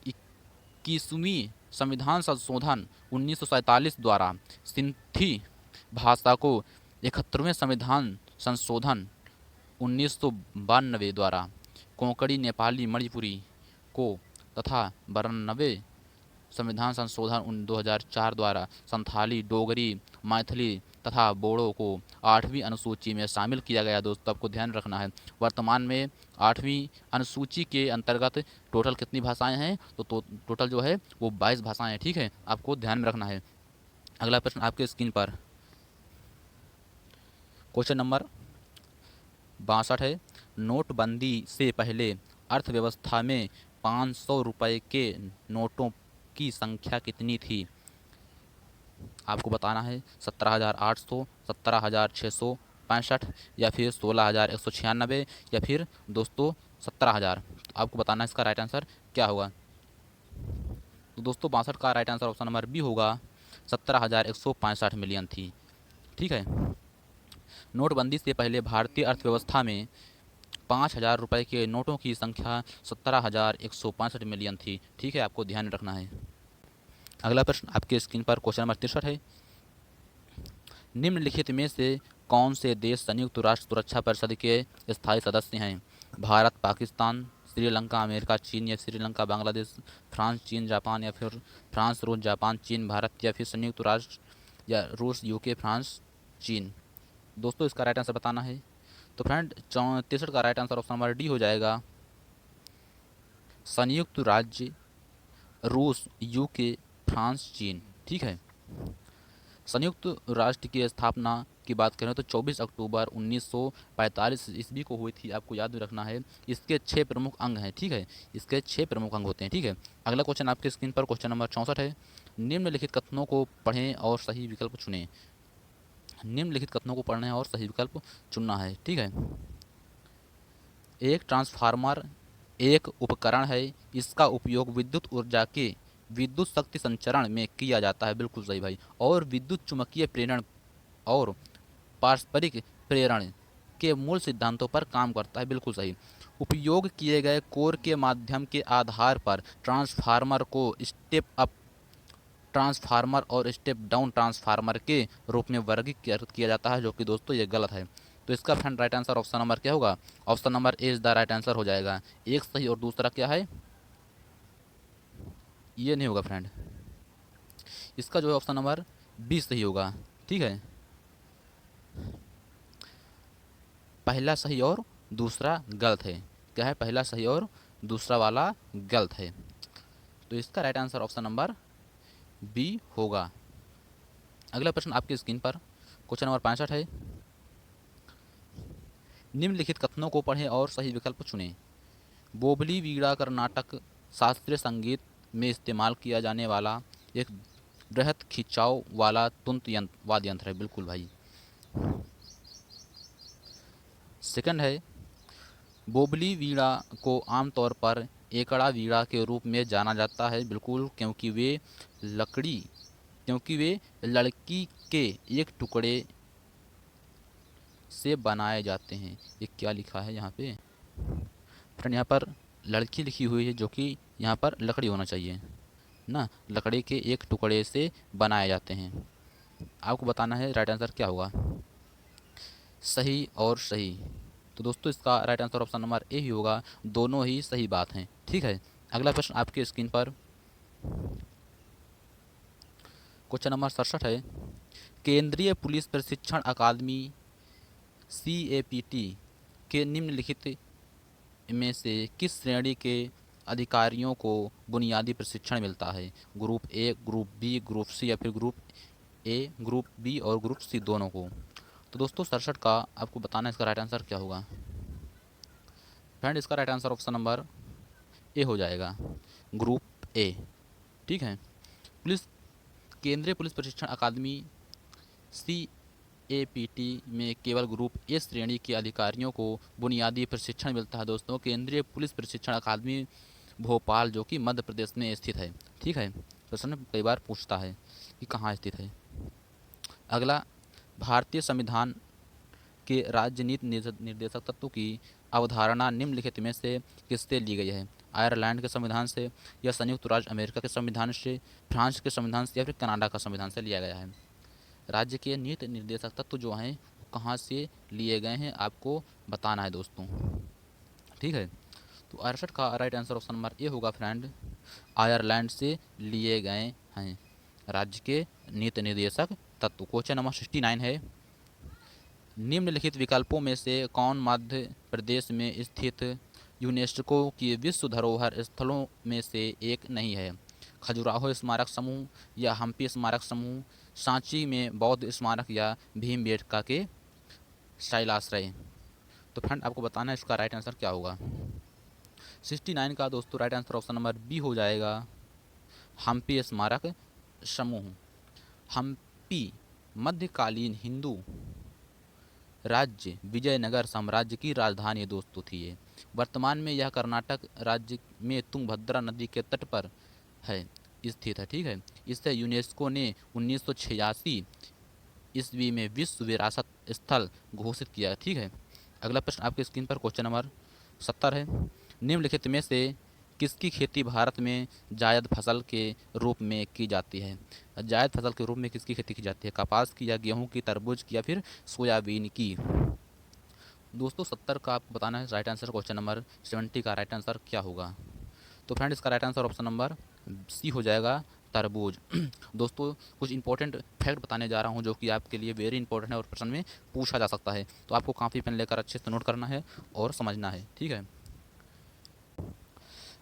Speaker 2: 21वीं संविधान संशोधन 1947 द्वारा सिंधी भाषा को 71वें संविधान संशोधन 1992 द्वारा कोंकणी, नेपाली, मणिपुरी को तथा 92 संविधान संशोधन 2004 द्वारा संथाली, डोगरी, मैथिली तथा बोडो को 8वीं अनुसूची में शामिल किया गया दोस्तों, आपको ध्यान रखना है। वर्तमान में 8वीं अनुसूची के अंतर्गत टोटल कितनी भाषाएं हैं? तो टोटल जो है वो 22 भाषाएं हैं, ठीक है, आपको ध्यान में रखना है। अगला प्रश्न आपके स्क्रीन पर क्वेश्चन नंबर 62 है। नोटबंदी से पहले अर्थव्यवस्था में 500 रुपये के नोटों की संख्या कितनी थी? आपको बताना है 17,800, 17,665 या फिर 16,196 या फिर दोस्तों 17,000। आपको बताना है इसका राइट आंसर क्या होगा। तो दोस्तों 62 का right answer option number B होगा, 17,165 मिलियन थी, ठीक है। नोटबंदी से पहले भारतीय अर्थव्यवस्था में 5,000 रुपये के नोटों की संख्या 17,165 मिलियन थी। ठीक है, आपको ध्यान रखना है। अगला प्रश्न आपके स्क्रीन पर क्वेश्चन नंबर 63 है। निम्नलिखित में से कौन से देश संयुक्त राष्ट्र सुरक्षा परिषद के स्थायी सदस्य हैं? भारत, पाकिस्तान, श्रीलंका, अमेरिका, चीन या श्रीलंका, बांग्लादेश, फ्रांस, चीन, जापान या फिर फ्रांस, रूस, जापान, चीन, भारत या फिर संयुक्त राष्ट्र या रूस, यूके, फ्रांस, चीन। दोस्तों इसका राइट आंसर बताना है। तो फ्रेंड 63 का right answer option number D हो जाएगा, संयुक्त राज्य, रूस, यूके, फ्रांस, चीन। ठीक है, संयुक्त राष्ट्र की स्थापना की बात करें तो 24 अक्टूबर 1945 ईस्वी को हुई थी, आपको याद रखना है। इसके 6 प्रमुख अंग हैं। ठीक है, इसके 6 प्रमुख अंग होते हैं। ठीक है, अगला क्वेश्चन आपके स्क्रीन पर क्वेश्चन नंबर 64 है। निम्नलिखित कथनों को पढ़ें और सही विकल्प चुनें। निम्नलिखित कथनों को पढ़ना है और सही विकल्प चुनना है। ठीक है, एक ट्रांसफार्मर एक उपकरण है, इसका उपयोग विद्युत ऊर्जा के विद्युत शक्ति संचरण में किया जाता है। बिल्कुल सही भाई। और विद्युत चुम्बकीय प्रेरण और पारस्परिक प्रेरण के मूल सिद्धांतों पर काम करता है। बिल्कुल सही। उपयोग किए गए कोर के माध्यम के आधार पर ट्रांसफार्मर को स्टेप अप ट्रांसफार्मर और स्टेप डाउन ट्रांसफार्मर के रूप में वर्गीकृत किया जाता है, जो कि दोस्तों ये गलत है। तो इसका friend right answer option number क्या होगा? Option number A is the right answer हो जाएगा। एक सही और दूसरा क्या है? ये नहीं होगा फ्रेंड, इसका जो है ऑप्शन नंबर बी सही होगा। ठीक है, पहला सही और दूसरा गलत है। क्या है? पहला सही और दूसरा वाला गलत है। तो इसका right answer option number B होगा। अगला प्रश्न आपकी स्क्रीन पर क्वेश्चन नंबर 65 है। निम्नलिखित कथनों को पढ़ें और सही विकल्प चुनें। बोबली वीणा कर्नाटक शास्त्रीय संगीत में इस्तेमाल किया जाने वाला एक बृहत खिंचाव वाला वाद्य यंत्र है। बिल्कुल भाई। सेकंड है, बोबली वीणा को आमतौर पर एकड़ा वीणा के रूप में जाना जाता है। बिल्कुल, क्योंकि वे लड़की के एक टुकड़े से बनाए जाते हैं। ये क्या लिखा है यहाँ पे फ्रेंड? यहाँ पर लड़की लिखी हुई है, जो कि यहाँ पर लकड़ी होना चाहिए ना। लकड़ी के एक टुकड़े से बनाए जाते हैं। आपको बताना है राइट आंसर क्या होगा, सही और सही। तो दोस्तों इसका right answer option number A ही होगा, दोनों ही सही बात हैं। ठीक है, अगला प्रश्न आपके स्क्रीन पर क्वेश्चन नंबर 67 है। केंद्रीय पुलिस प्रशिक्षण अकादमी CAPT के निम्नलिखित में से किस श्रेणी के अधिकारियों को बुनियादी प्रशिक्षण मिलता है? Group A, group B, group C या फिर ग्रुप ए, ग्रुप बी और ग्रुप सी दोनों को? तो दोस्तों 67 का आपको बताना है इसका राइट आंसर क्या होगा। फ्रेंड इसका राइट आंसर ऑप्शन नंबर ए हो जाएगा, ग्रुप ए। ठीक है, केंद्रीय पुलिस प्रशिक्षण अकादमी CAPT में केवल ग्रुप ए श्रेणी के अधिकारियों को बुनियादी प्रशिक्षण मिलता है। दोस्तों केंद्रीय पुलिस प्रशिक्षण अकादमी भोपाल, जो कि मध्य प्रदेश में स्थित है। ठीक है, प्रश्न कई बार पूछता है कि कहाँ स्थित है। अगला, भारतीय संविधान के राज्य नीति निर्देशक तत्व की अवधारणा निम्नलिखित में से किससे ली गई है? आयरलैंड के संविधान से या संयुक्त राज्य अमेरिका के संविधान से, फ्रांस के संविधान से या फिर कनाडा का संविधान से लिया गया है? राज्य के नीति निर्देशक तत्व जो हैं कहाँ से लिए गए हैं आपको बताना है दोस्तों। ठीक है, तो 68 का राइट आंसर ऑप्शन नंबर ए होगा फ्रेंड, आयरलैंड से लिए गए हैं राज्य के नीति निर्देशक तत्व। क्वेश्चन नंबर 69 है। निम्नलिखित विकल्पों में से कौन मध्य प्रदेश में स्थित यूनेस्को की विश्व धरोहर स्थलों में से एक नहीं है? खजुराहो स्मारक समूह या हम्पी स्मारक समूह, सांची में बौद्ध स्मारक या भीमबेटका के शैलाश्रय? तो फ्रेंड आपको बताना है इसका राइट आंसर क्या होगा। 69 का दोस्तों right answer option number B हो जाएगा, हम्पी स्मारक समूह। हम्पी मध्यकालीन हिंदू राज्य विजयनगर साम्राज्य की राजधानी दोस्तों थी ये। वर्तमान में यह कर्नाटक राज्य में तुंगभद्रा नदी के तट पर है स्थित है। ठीक है, इसे यूनेस्को ने 1986 ईस्वी में विश्व विरासत स्थल घोषित किया। ठीक है। अगला प्रश्न आपके स्क्रीन पर क्वेश्चन नंबर 70 है। निम्नलिखित में से किसकी खेती भारत में जायद फसल के रूप में की जाती है? जायद फसल के रूप में किसकी खेती की जाती है? कपास की, या गेहूं की, तरबूज की, या फिर सोयाबीन की? दोस्तों 70 का आपको बताना है राइट आंसर। क्वेश्चन नंबर 70 का राइट आंसर क्या होगा? तो फ्रेंड इसका right answer option number C हो जाएगा, तरबूज। दोस्तों कुछ इंपॉर्टेंट फैक्ट बताने जा रहा हूं जो कि आपके लिए वेरी इंपॉर्टेंट है और प्रश्न में पूछा जा सकता है, तो आपको काफ़ी पेन लेकर अच्छे से नोट करना है और समझना है। ठीक है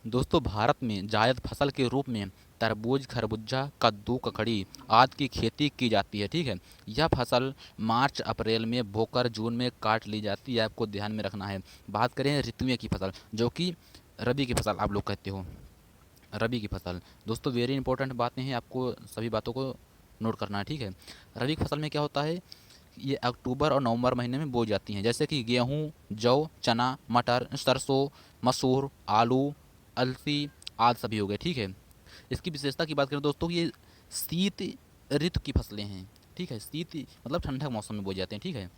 Speaker 2: दोस्तों, भारत में जायद फसल के रूप में तरबूज, खरबूजा, कद्दू, ककड़ी आदि की खेती की जाती है। ठीक है। यह फसल मार्च अप्रैल में बोकर जून में काट ली जाती है, आपको ध्यान में रखना है। बात करें ऋतुओं की फसल, जो कि रबी की फसल आप लोग कहते हो, रबी की फसल। दोस्तों वेरी इंपॉर्टेंट बातें हैं, आपको सभी बातों को नोट करना है। ठीक है। रबी की फसल में क्या होता है, ये अक्टूबर और नवंबर महीने में बोई जाती हैं, जैसे कि गेहूं, जौ, चना, मटर, सरसों, मसूर, आलू, अलसी आदि सभी हो गए। ठीक है। इसकी विशेषता की बात करें दोस्तों, ये शीत ऋतु की फसलें हैं। ठीक है। शीत मतलब ठंडक मौसम में बोए जाते हैं। ठीक है।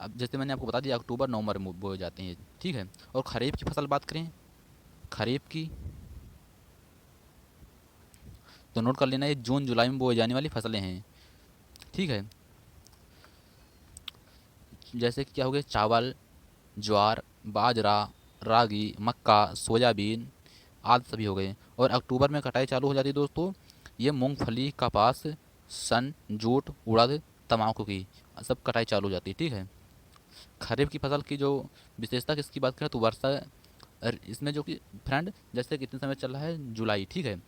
Speaker 2: अब जैसे मैंने आपको बता दिया अक्टूबर नवंबर में बोए जाते हैं। ठीक है। और खरीफ की फसल बात करें, खरीफ की तो नोट कर लेना, ये जून जुलाई में बोई जाने वाली फसलें हैं। ठीक है। जैसे कि क्या हो गए, चावल, ज्वार, बाजरा, रागी, मक्का, सोयाबीन आदि सभी हो गए। और अक्टूबर में कटाई चालू हो जाती है दोस्तों, ये मूंगफली, कपास, सन, जूट, उड़द, तम्बाकू की सब कटाई चालू हो जाती है। ठीक है। खरीफ की फसल की जो विशेषता किसकी बात करें तो वर्षा, इसमें जो कि फ्रेंड जैसे कितने समय चल रहा है, जुलाई। ठीक है।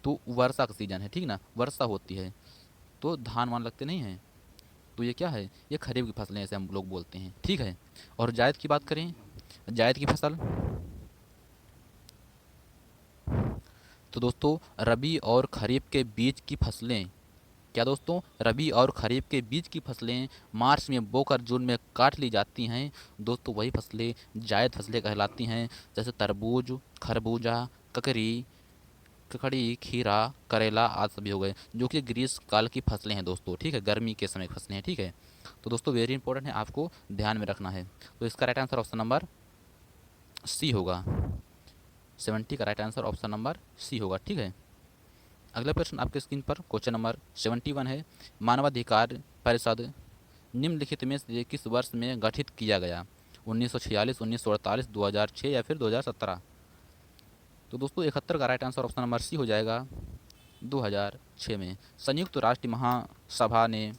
Speaker 2: तो वर्षा का सीजन है, ठीक ना, वर्षा होती है तो धान वान लगते नहीं हैं, तो ये क्या है, ये खरीफ की फसलें ऐसे हम लोग बोलते हैं। ठीक है। और जायद की बात करें, जायद की फसल तो दोस्तों रबी और खरीफ के बीच की फसलें, क्या दोस्तों, रबी और खरीफ के बीच की फसलें मार्च में बोकर जून में काट ली जाती हैं दोस्तों, वही फसलें जायद फसलें कहलाती हैं। जैसे तरबूज, खरबूजा, ककड़ी, ककड़ी, खीरा, करेला आदि सभी हो गए, जो कि ग्रीष्म काल की फसलें हैं दोस्तों। ठीक है। गर्मी के समय की फसलें हैं। ठीक है। तो दोस्तों वेरी इंपॉर्टेंट है, आपको ध्यान में रखना है। तो इसका right answer option number C होगा। 70 का right answer option number C होगा। ठीक है। अगला प्रश्न आपके स्क्रीन पर क्वेश्चन नंबर 71 है। मानवाधिकार परिषद निम्नलिखित में से किस वर्ष में गठित किया गया? 1946, 1948, 2006 या फिर 2017? तो दोस्तों 71 का right answer option number C हो जाएगा, 2006 में। संयुक्त राष्ट्र महासभा ने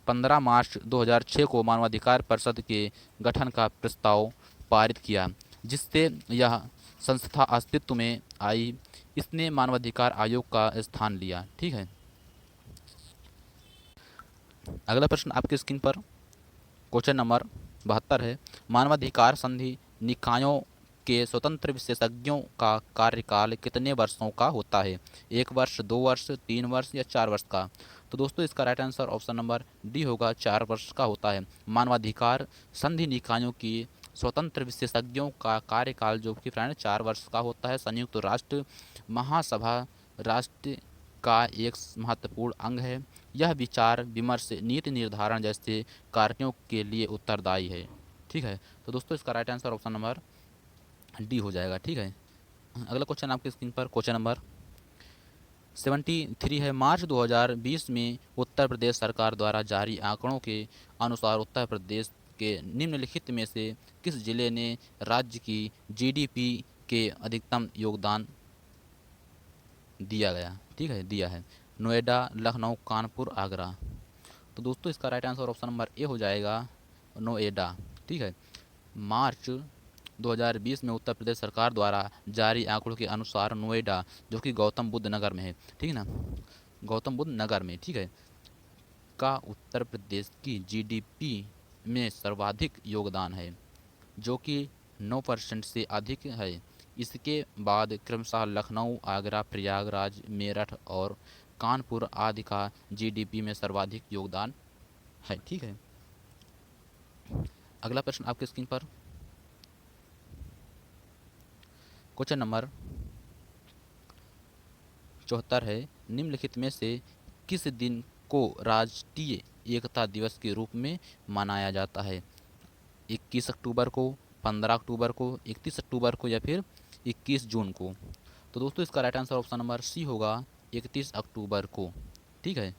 Speaker 2: 15 मार्च 2006 को मानवाधिकार परिषद के गठन का प्रस्ताव पारित किया, जिससे यह संस्था अस्तित्व में आई। इसने मानवाधिकार आयोग का स्थान लिया। ठीक है। अगला प्रश्न आपके स्क्रीन पर क्वेश्चन नंबर 72 है। मानवाधिकार संधि निकायों के स्वतंत्र विशेषज्ञों का कार्यकाल कितने वर्षों का होता है? 1 वर्ष, 2 वर्ष, 3 वर्ष या 4 वर्ष का? तो दोस्तों इसका right answer option number D होगा, 4 वर्ष का होता है। मानवाधिकार संधि निकायों की स्वतंत्र विशेषज्ञों का कार्यकाल जो कि फ्रेंड 4 वर्ष का होता है। संयुक्त राष्ट्र महासभा राष्ट्र का एक महत्वपूर्ण अंग है। यह विचार विमर्श, नीति निर्धारण जैसे कार्यों के लिए उत्तरदायी है। ठीक है। तो दोस्तों इसका right answer option number D हो जाएगा। ठीक है। अगला क्वेश्चन आपके स्क्रीन पर क्वेश्चन नंबर 73 है। मार्च 2020 में उत्तर प्रदेश सरकार द्वारा जारी आंकड़ों के अनुसार उत्तर प्रदेश के निम्नलिखित में से किस जिले ने राज्य की जीडीपी के अधिकतम योगदान दिया गया? ठीक है, दिया है। नोएडा, लखनऊ, कानपुर, आगरा? तो दोस्तों इसका राइट आंसर ऑप्शन नंबर ए हो जाएगा, नोएडा। ठीक है। मार्च 2020 में उत्तर प्रदेश सरकार द्वारा जारी आंकड़ों के अनुसार नोएडा, जो कि गौतम बुद्ध नगर में है, ठीक है ना, गौतम बुद्ध नगर में, ठीक है, का उत्तर प्रदेश की जीडीपी में सर्वाधिक योगदान है, जो कि 9% से अधिक है। इसके बाद क्रमशः लखनऊ, आगरा, प्रयागराज, मेरठ और कानपुर आदि का जीडीपी में सर्वाधिक योगदान है। ठीक है। अगला प्रश्न आपके स्क्रीन पर क्वेश्चन नंबर 74 है। निम्नलिखित में से किस दिन को राष्ट्रीय एकता दिवस के रूप में मनाया जाता है? 21 अक्टूबर को, 15 अक्टूबर को, 31 अक्टूबर को या फिर 21 जून को? तो दोस्तों इसका right answer option number C होगा 31 अक्टूबर को। ठीक है,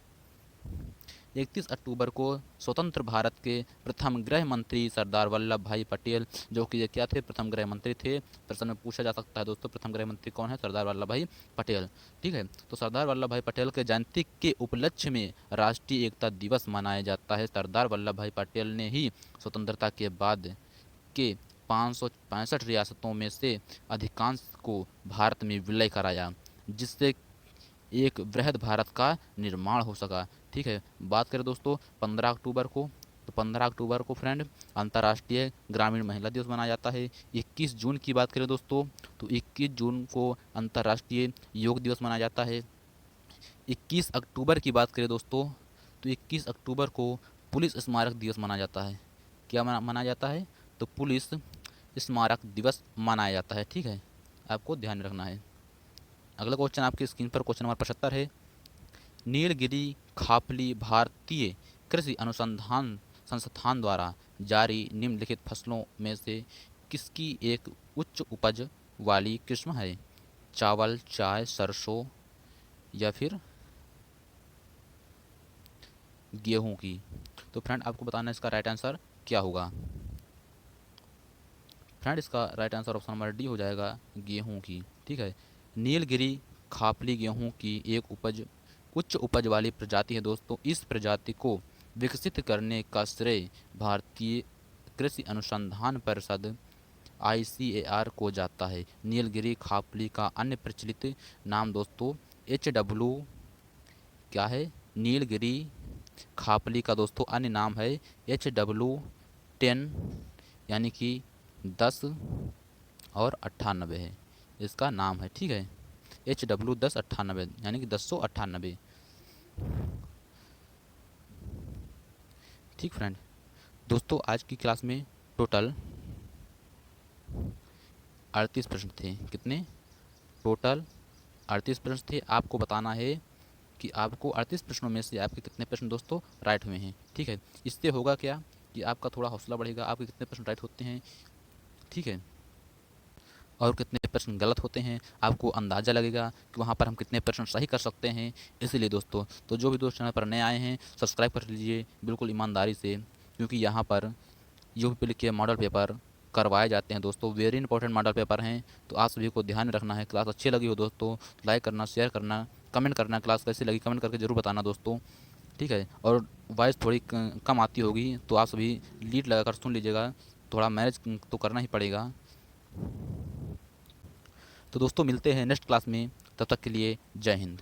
Speaker 2: 31 अक्टूबर को स्वतंत्र भारत के प्रथम गृह मंत्री सरदार वल्लभ भाई पटेल, जो कि ये क्या थे, प्रथम गृह मंत्री थे। प्रश्न में पूछा जा सकता है दोस्तों प्रथम गृह मंत्री कौन है, सरदार वल्लभ भाई पटेल। ठीक है, तो सरदार वल्लभ भाई पटेल के जयंती के उपलक्ष्य में राष्ट्रीय एकता दिवस मनाया जाता है। सरदार वल्लभ भाई पटेल ने ही स्वतंत्रता के बाद के 565 रियासतों में से अधिकांश को भारत में विलय कराया, जिससे एक वृहद भारत का निर्माण हो सका। ठीक है, बात करें दोस्तों 15 अक्टूबर को, तो 15 अक्टूबर को फ्रेंड अंतर्राष्ट्रीय ग्रामीण महिला दिवस मनाया जाता है। 21 जून की बात करें दोस्तों, तो 21 जून को अंतर्राष्ट्रीय योग दिवस मनाया जाता है। 21 अक्टूबर की बात करें दोस्तों, तो 21 अक्टूबर को पुलिस स्मारक दिवस मनाया जाता है। क्या मनाया जाता है? तो पुलिस स्मारक दिवस मनाया जाता है। ठीक है, आपको ध्यान में रखना है। अगला क्वेश्चन आपकी स्क्रीन पर क्वेश्चन नंबर 75 है। नीलगिरी खापली भारतीय कृषि अनुसंधान संस्थान द्वारा जारी निम्नलिखित फसलों में से किसकी एक उच्च उपज वाली किस्म है? चावल, चाय, सरसों या फिर गेहूं की? तो फ्रेंड आपको बताना है इसका राइट आंसर क्या होगा। फ्रेंड इसका right answer option number D हो जाएगा, गेहूं की। ठीक है, नीलगिरी खापली गेहूं की एक उच्च उपज वाली प्रजाति है दोस्तों। इस प्रजाति को विकसित करने का श्रेय भारतीय कृषि अनुसंधान परिषद ICAR को जाता है। नीलगिरी खापली का अन्य प्रचलित नाम दोस्तों HW क्या है? नीलगिरी खापली का दोस्तों अन्य नाम है HW10 यानी कि 10 और 98 है इसका नाम है। ठीक है, HW 1098 यानी कि 1098। ठीक फ्रेंड, दोस्तों आज की क्लास में टोटल 38 प्रश्न थे। कितने? टोटल 38 प्रश्न थे। आपको बताना है कि आपको 38 प्रश्नों में से आपके कितने प्रश्न दोस्तों राइट हुए हैं। ठीक है, इससे होगा क्या कि आपका थोड़ा हौसला बढ़ेगा, आपके कितने प्रश्न राइट होते हैं। ठीक है, और कितने प्रश्न गलत होते हैं आपको अंदाज़ा लगेगा कि वहाँ पर हम कितने प्रश्न सही कर सकते हैं। इसलिए दोस्तों तो जो भी दोस्त चैनल पर नए आए हैं सब्सक्राइब कर लीजिए बिल्कुल ईमानदारी से, क्योंकि यहाँ पर यूपी के मॉडल पेपर करवाए जाते हैं दोस्तों। वेरी इंपॉर्टेंट मॉडल पेपर हैं, तो आप सभी को ध्यान में रखना है। क्लास अच्छी लगी हो दोस्तों लाइक करना, शेयर करना, कमेंट करना, क्लास कैसी लगी कमेंट करके ज़रूर बताना दोस्तों। ठीक है, और वॉइस थोड़ी कम आती होगी तो आप सभी लीड लगाकर सुन लीजिएगा, थोड़ा मैनेज तो करना ही पड़ेगा। तो दोस्तों मिलते हैं नेक्स्ट क्लास में, तब तक के लिए जय हिंद।